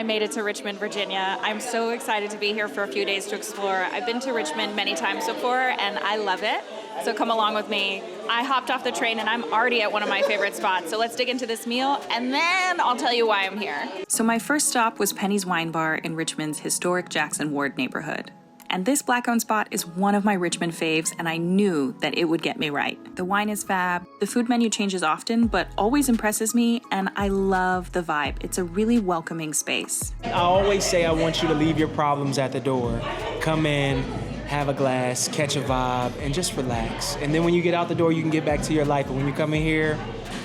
made it to Richmond, Virginia. I'm so excited to be here for a few days to explore. I've been to Richmond many times before, and I love it. So come along with me. I hopped off the train, and I'm already at one of my favorite spots. So let's dig into this meal, and then I'll tell you why I'm here. So my first stop was Penny's Wine Bar in Richmond's historic Jackson Ward neighborhood. And this black-owned spot is one of my Richmond faves, and I knew that it would get me right. The wine is fab, the food menu changes often, but always impresses me, and I love the vibe. It's a really welcoming space. I always say I want you to leave your problems at the door. Come in, have a glass, catch a vibe, and just relax. And then when you get out the door, you can get back to your life. But when you come in here,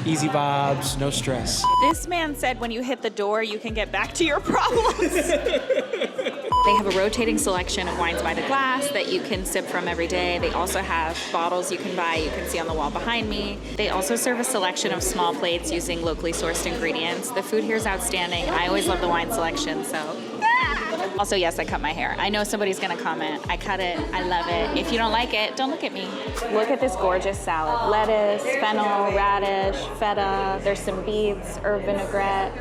easy vibes, no stress. This man said when you hit the door, you can get back to your problems. They have a rotating selection of wines by the glass that you can sip from every day. They also have bottles you can buy, you can see on the wall behind me. They also serve a selection of small plates using locally sourced ingredients. The food here is outstanding. I always love the wine selection, so. Also, yes, I cut my hair. I know somebody's gonna comment. I cut it, I love it. If you don't like it, don't look at me. Look at this gorgeous salad. Lettuce, fennel, radish, feta. There's some beets, herb vinaigrette.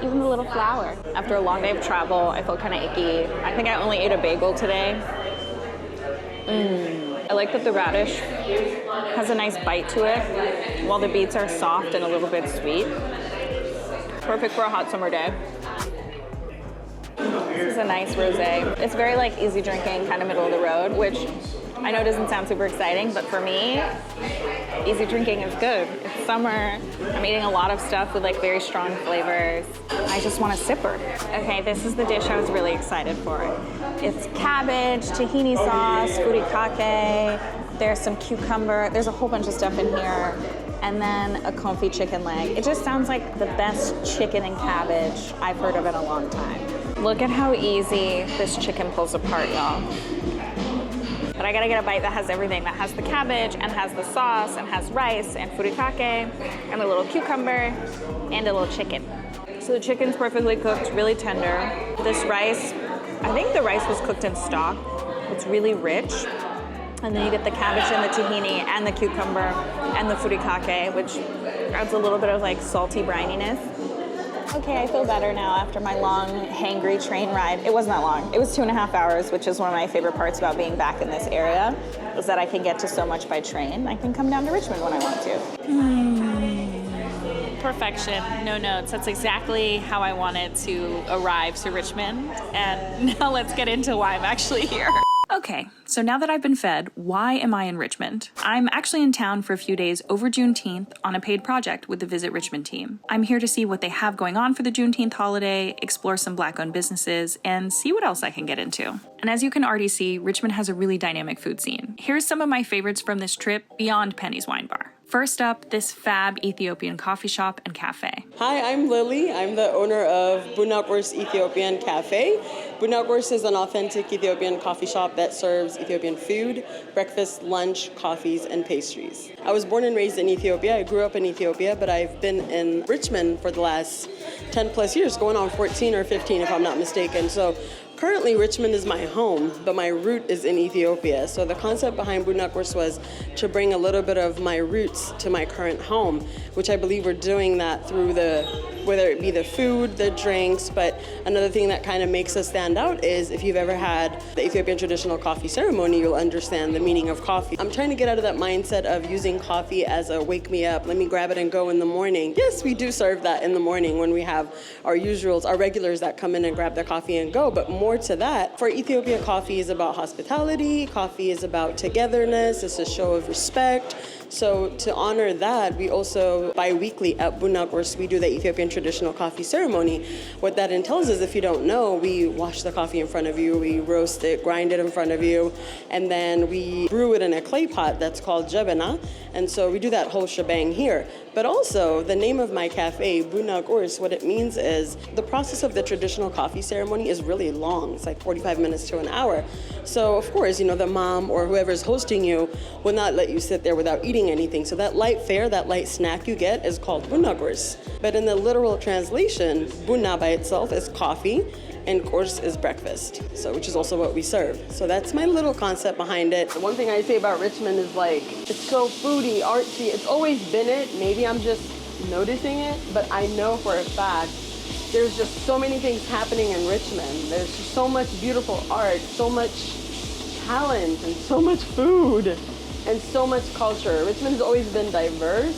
Even a little flour. After a long day of travel, I felt kind of icky. I think I only ate a bagel today. I like that the radish has a nice bite to it, while the beets are soft and a little bit sweet. Perfect for a hot summer day. This is a nice rosé. It's very like easy drinking, kind of middle of the road, which I know doesn't sound super exciting, but for me, easy drinking is good. It's summer. I'm eating a lot of stuff with like very strong flavors. I just want a sipper. Okay, this is the dish I was really excited for. It's cabbage, tahini sauce, furikake. There's some cucumber. There's a whole bunch of stuff in here. And then a confit chicken leg. It just sounds like the best chicken and cabbage I've heard of in a long time. Look at how easy this chicken pulls apart, y'all. But I gotta get a bite that has everything. That has the cabbage, and has the sauce, and has rice, and furikake, and a little cucumber, and a little chicken. So the chicken's perfectly cooked, really tender. This rice, I think the rice was cooked in stock. It's really rich. And then you get the cabbage and the tahini and the cucumber and the furikake, which adds a little bit of like salty brininess. Okay, I feel better now after my long, hangry train ride. It wasn't that long. It was 2.5 hours, which is one of my favorite parts about being back in this area, is that I can get to so much by train. I can come down to Richmond when I want to. Perfection, no notes. That's exactly how I wanted to arrive to Richmond. And now let's get into why I'm actually here. Okay, so now that I've been fed, why am I in Richmond? I'm actually in town for a few days over Juneteenth on a paid project with the Visit Richmond team. I'm here to see what they have going on for the Juneteenth holiday, explore some Black-owned businesses, and see what else I can get into. And as you can already see, Richmond has a really dynamic food scene. Here's some of my favorites from this trip beyond Penny's Wine Bar. First up, this fab Ethiopian coffee shop and cafe. Hi, I'm Lily. I'm the owner of Bunakurs Ethiopian Cafe. Bunakurs is an authentic Ethiopian coffee shop that serves Ethiopian food, breakfast, lunch, coffees, and pastries. I was born and raised in Ethiopia. I grew up in Ethiopia, but I've been in Richmond for the last 10 plus years, going on 14 or 15 if I'm not mistaken. So currently, Richmond is my home, but my root is in Ethiopia. So the concept behind Bunakurs was to bring a little bit of my roots to my current home, which I believe we're doing that through whether it be the food, the drinks, but another thing that kind of makes us stand out is if you've ever had the Ethiopian traditional coffee ceremony, you'll understand the meaning of coffee. I'm trying to get out of that mindset of using coffee as a wake me up, let me grab it and go in the morning. Yes, we do serve that in the morning when we have our usuals, our regulars that come in and grab their coffee and go, but more to that, for Ethiopia, coffee is about hospitality, coffee is about togetherness, it's a show of respect. So to honor that, we also bi-weekly at Bunakurs, we do the Ethiopian traditional coffee ceremony. What that entails is, if you don't know, we wash the coffee in front of you, we roast it, grind it in front of you, and then we brew it in a clay pot that's called jabana. And so we do that whole shebang here. But also, the name of my cafe, Bunakurs, what it means is the process of the traditional coffee ceremony is really long. It's like 45 minutes to an hour. So, of course, the mom or whoever's hosting you will not let you sit there without eating anything. So that light fare, that light snack you get is called Bunakurs. But in the literal translation, Buna by itself is coffee, and course is breakfast, so which is also what we serve. So that's my little concept behind it. The one thing I say about Richmond is it's so foodie, artsy. It's always been it. Maybe I'm just noticing it, but I know for a fact There's just so many things happening in Richmond. There's just so much beautiful art, so much talent, and so much food, and so much culture. Richmond's always been diverse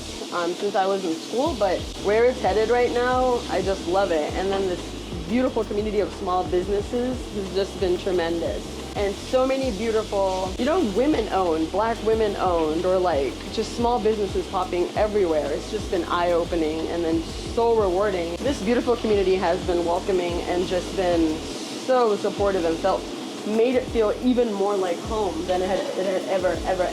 since I was in school, but where it's headed right now, I just love it. And then this beautiful community of small businesses has just been tremendous. And so many beautiful, women-owned, Black women-owned, or like just small businesses popping everywhere. It's just been eye-opening and then so rewarding. This beautiful community has been welcoming and just been so supportive and made it feel even more like home than it had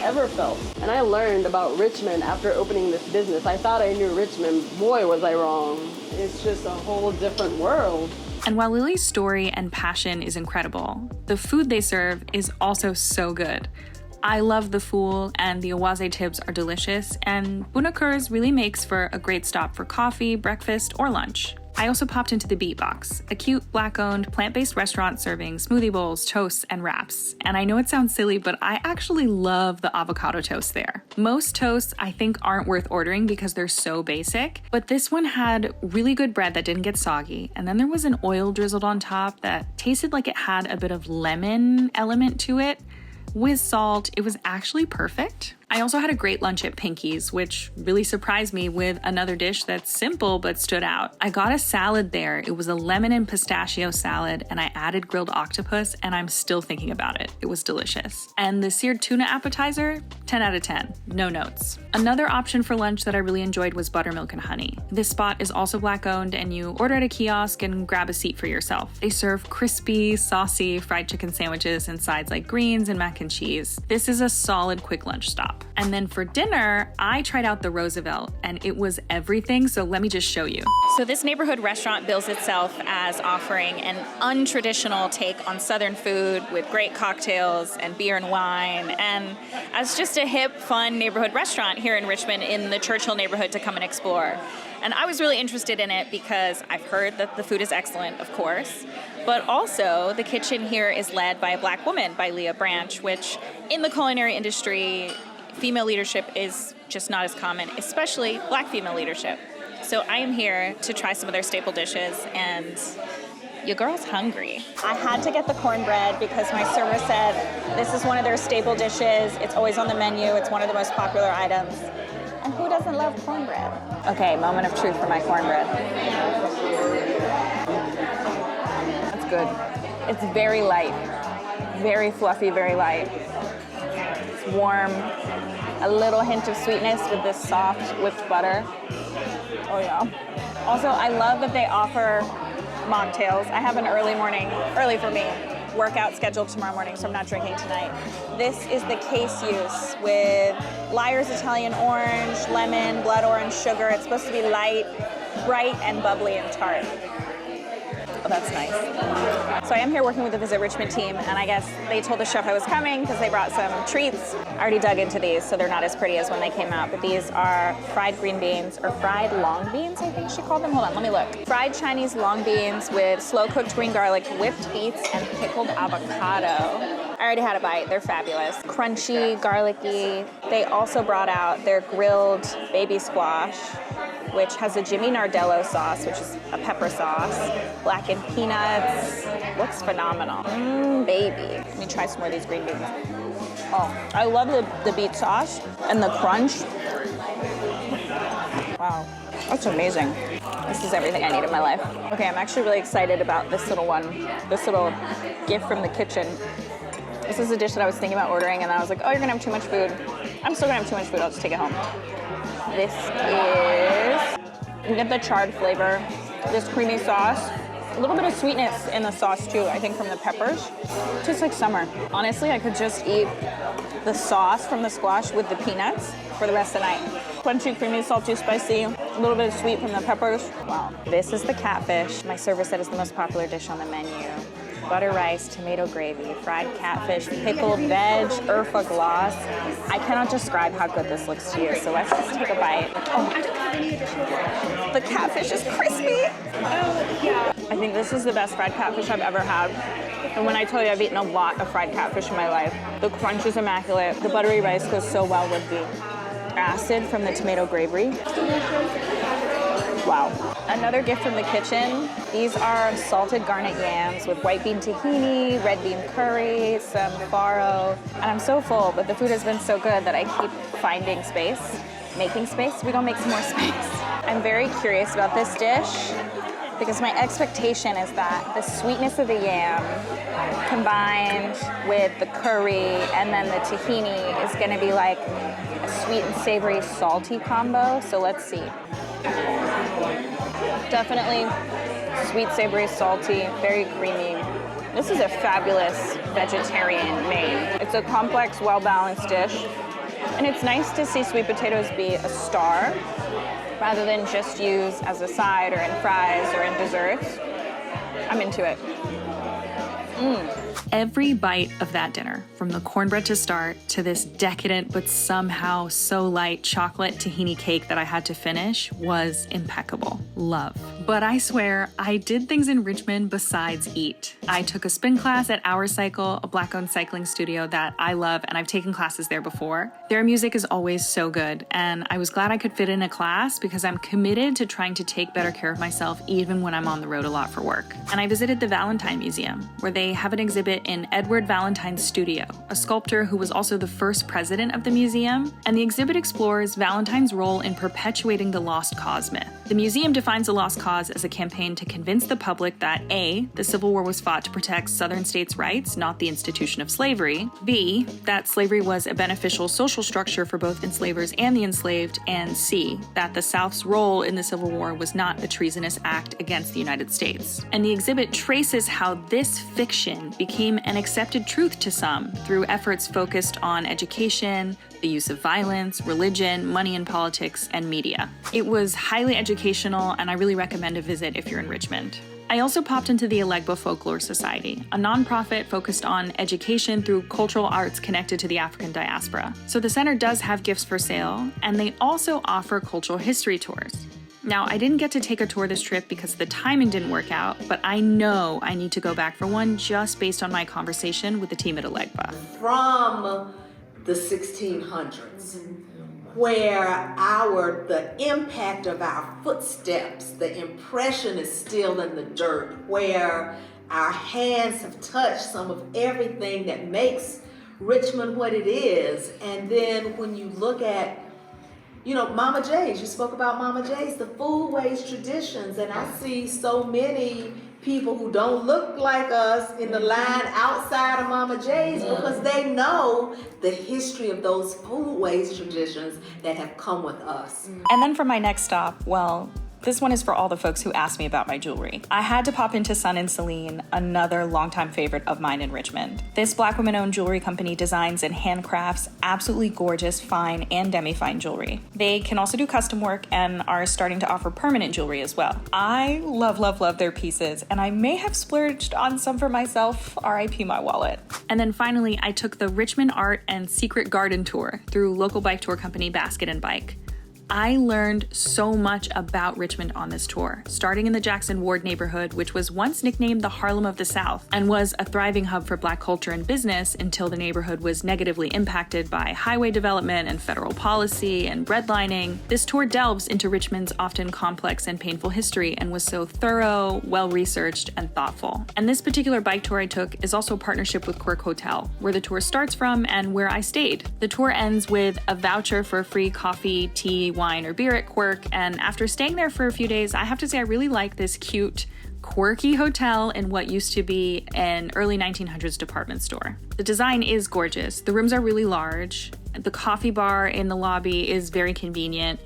ever felt. And I learned about Richmond after opening this business. I thought I knew Richmond. Boy, was I wrong. It's just a whole different world. And while Lily's story and passion is incredible, the food they serve is also so good. I love the fool, and the awaze tips are delicious, and Bunakers really makes for a great stop for coffee, breakfast, or lunch. I also popped into the Beatbox, a cute, Black-owned, plant-based restaurant serving smoothie bowls, toasts, and wraps. And I know it sounds silly, but I actually love the avocado toast there. Most toasts I think aren't worth ordering because they're so basic, but this one had really good bread that didn't get soggy, and then there was an oil drizzled on top that tasted like it had a bit of lemon element to it. With salt, it was actually perfect. I also had a great lunch at Pinky's, which really surprised me with another dish that's simple but stood out. I got a salad there. It was a lemon and pistachio salad, and I added grilled octopus, and I'm still thinking about it. It was delicious. And the seared tuna appetizer, 10 out of 10. No notes. Another option for lunch that I really enjoyed was buttermilk and honey. This spot is also Black-owned, and you order at a kiosk and grab a seat for yourself. They serve crispy, saucy fried chicken sandwiches and sides like greens and mac and cheese. This is a solid quick lunch stop. And then for dinner, I tried out the Roosevelt, and it was everything, so let me just show you. So this neighborhood restaurant bills itself as offering an untraditional take on Southern food with great cocktails and beer and wine, and as just a hip, fun neighborhood restaurant here in Richmond in the Churchill neighborhood to come and explore. And I was really interested in it because I've heard that the food is excellent, of course, but also the kitchen here is led by a Black woman, by Leah Branch, which in the culinary industry, female leadership is just not as common, especially Black female leadership. So I am here to try some of their staple dishes, and your girl's hungry. I had to get the cornbread because my server said this is one of their staple dishes. It's always on the menu. It's one of the most popular items. And who doesn't love cornbread? Okay, moment of truth for my cornbread. That's good. It's very light, very fluffy, very light. It's warm. A little hint of sweetness with this soft whipped butter. Oh yeah. Also, I love that they offer mocktails. I have an early for me, workout scheduled tomorrow morning, so I'm not drinking tonight. This is the case use with Lyre's Italian orange, lemon, blood orange, sugar. It's supposed to be light, bright, and bubbly and tart. Oh, that's nice. So I am here working with the Visit Richmond team, and I guess they told the chef I was coming because they brought some treats. I already dug into these, so they're not as pretty as when they came out, but these are fried green beans, or fried long beans, I think she called them. Hold on, let me look. Fried Chinese long beans with slow-cooked green garlic, whipped beets, and pickled avocado. I already had a bite. They're fabulous. Crunchy, garlicky. They also brought out their grilled baby squash, which has a Jimmy Nardello sauce, which is a pepper sauce, blackened peanuts. Looks phenomenal. Baby. Let me try some more of these green beans. Oh, I love the beet sauce and the crunch. Wow, that's amazing. This is everything I need in my life. Okay, I'm actually really excited about this little one, this little gift from the kitchen. This is a dish that I was thinking about ordering, and I was like, oh, you're gonna have too much food. I'm still gonna have too much food, I'll just take it home. This is, you get the charred flavor, this creamy sauce, a little bit of sweetness in the sauce too, I think from the peppers. It tastes like summer. Honestly, I could just eat the sauce from the squash with the peanuts for the rest of the night. Crunchy, creamy, salty, spicy, a little bit of sweet from the peppers. Wow. This is the catfish. My server said it's the most popular dish on the menu. Butter rice, tomato gravy, fried catfish, pickled veg, urfa gloss. I cannot describe how good this looks to you, so let's just take a bite. Oh, I don't have any additional fries. The catfish is crispy. Oh, yeah. I think this is the best fried catfish I've ever had. And when I tell you I've eaten a lot of fried catfish in my life, the crunch is immaculate. The buttery rice goes so well with the acid from the tomato gravy. Wow. Another gift from the kitchen. These are salted garnet yams with white bean tahini, red bean curry, some farro. And I'm so full, but the food has been so good that I keep finding space, making space. We don't make some more space. I'm very curious about this dish because my expectation is that the sweetness of the yam combined with the curry and then the tahini is gonna be like a sweet and savory salty combo. So let's see. Definitely sweet, savory, salty, very creamy. This is a fabulous vegetarian main. It's a complex, well-balanced dish. And it's nice to see sweet potatoes be a star rather than just used as a side or in fries or in desserts. I'm into it. Every bite of that dinner, from the cornbread to start to this decadent but somehow so light chocolate tahini cake that I had to finish, was impeccable. Love. But I swear, I did things in Richmond besides eat. I took a spin class at Our Cycle, a Black-owned cycling studio that I love, and I've taken classes there before. Their music is always so good, and I was glad I could fit in a class because I'm committed to trying to take better care of myself even when I'm on the road a lot for work. And I visited the Valentine Museum, where they have an exhibit in Edward Valentine's studio, a sculptor who was also the first president of the museum, and the exhibit explores Valentine's role in perpetuating the lost cause myth. The museum defines the lost cause as a campaign to convince the public that A, the Civil War was fought to protect Southern states' rights, not the institution of slavery, B, that slavery was a beneficial social structure for both enslavers and the enslaved, and C, that the South's role in the Civil War was not a treasonous act against the United States. And the exhibit traces how this fiction became an accepted truth to some through efforts focused on education, the use of violence, religion, money in politics, and media. It was highly educational, and I really recommend a visit if you're in Richmond. I also popped into the Elegba Folklore Society, a nonprofit focused on education through cultural arts connected to the African diaspora. So the center does have gifts for sale, and they also offer cultural history tours. Now, I didn't get to take a tour this trip because the timing didn't work out, but I know I need to go back for one just based on my conversation with the team at Elegba. From the 1600s, where the impact of our footsteps, the impression is still in the dirt, where our hands have touched some of everything that makes Richmond what it is. And then when you look at Mama J's, you spoke about Mama J's, the foodways traditions, and I see so many people who don't look like us in the line outside of Mama J's because they know the history of those foodways traditions that have come with us. And then for my next stop, well, this one is for all the folks who asked me about my jewelry. I had to pop into Sun and Celine, another longtime favorite of mine in Richmond. This Black women-owned jewelry company designs and handcrafts absolutely gorgeous, fine, and demi-fine jewelry. They can also do custom work and are starting to offer permanent jewelry as well. I love, love, love their pieces, and I may have splurged on some for myself, RIP my wallet. And then finally, I took the Richmond Art and Secret Garden Tour through local bike tour company Basket and Bike. I learned so much about Richmond on this tour, starting in the Jackson Ward neighborhood, which was once nicknamed the Harlem of the South and was a thriving hub for Black culture and business until the neighborhood was negatively impacted by highway development and federal policy and redlining. This tour delves into Richmond's often complex and painful history and was so thorough, well-researched, and thoughtful. And this particular bike tour I took is also a partnership with Quirk Hotel, where the tour starts from and where I stayed. The tour ends with a voucher for free coffee, tea, wine, or beer at Quirk, and after staying there for a few days, I have to say I really like this cute, quirky hotel in what used to be an early 1900s department store. The design is gorgeous, the rooms are really large, the coffee bar in the lobby is very convenient,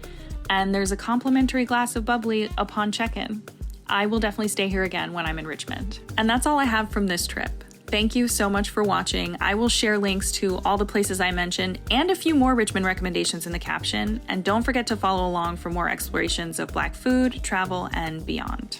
and there's a complimentary glass of bubbly upon check-in. I will definitely stay here again when I'm in Richmond. And that's all I have from this trip. Thank you so much for watching. I will share links to all the places I mentioned and a few more Richmond recommendations in the caption. And don't forget to follow along for more explorations of Black food, travel, and beyond.